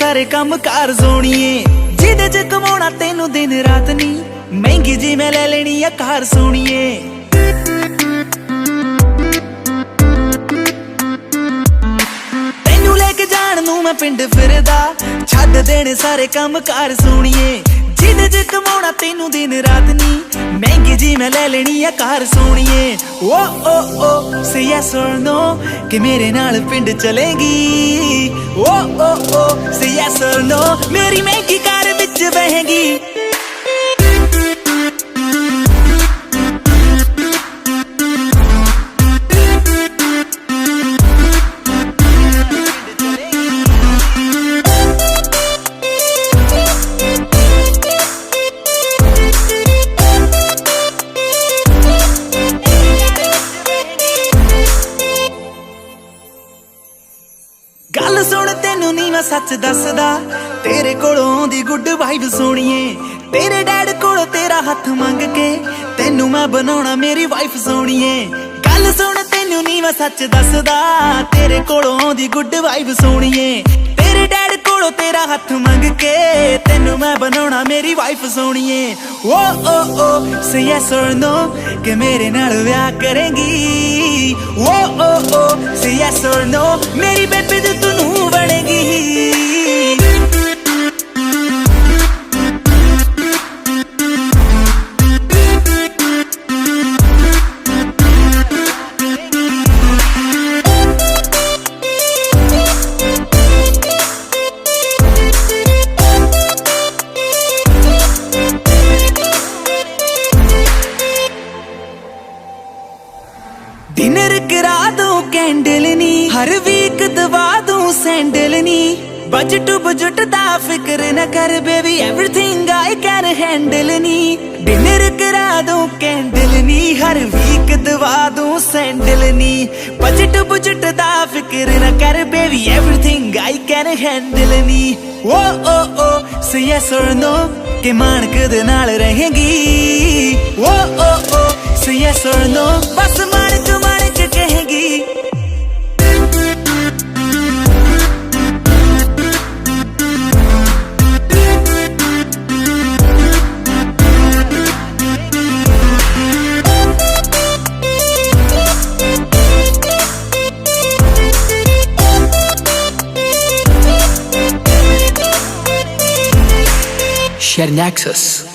सारे काम कार सोणीए जिदे च कमाउणा तैनू दिन रात नी महंगी जी मैं ले लेनी आ कार सोणीए तैनू लेके जाण नू मैं पिंड फिरदा छड्ड देने सारे काम कार सोणीए जिदे च कमाउणा तैनू दिन रात नी महंगी जी मैं ले लेनी आ कार सोणीए ओ से यस और नो कि मेरे नाल पिंड चलेगी ओ से यस और नो मेरी महंगी कार विच बहेगी गल सुन तेनू नी मैं सच दसदा तेरे कोलों आउंदी गुड वाइब सोणीए तेरे डैड कोलों तेरा हथ मंग के तेनू मैं बनाउणा मेरी वाइफ सोणीए गल सुन तेनू नी मैं सच दसदा तेरे कोलों आउंदी गुड वाइब सोणीए तेरे डैड कोलों तेरा हथ मंग के तेनू मैं बनाउणा मेरी वाइफ सोणीए ओ से यस और नो कि मेरे नाल ब्याह करेंगी ओ से यस और नो मेरी बेबी तू बनेगी डिनर करा दूं कैंडल नी हर वीक दवा दूं सैंडल नी बजट बजट दा फिक्र न कर baby everything I can handle knee dinner करा दूं कैंडल नी हर वीक दवा दूं सैंडल नी बजट बजट दा फिक्र न कर baby everything I can handle नी ओ से यस और नो कि मानक दे नाल रहेगी ओ से यस और नो बस मानक कहेगी Share Nexus.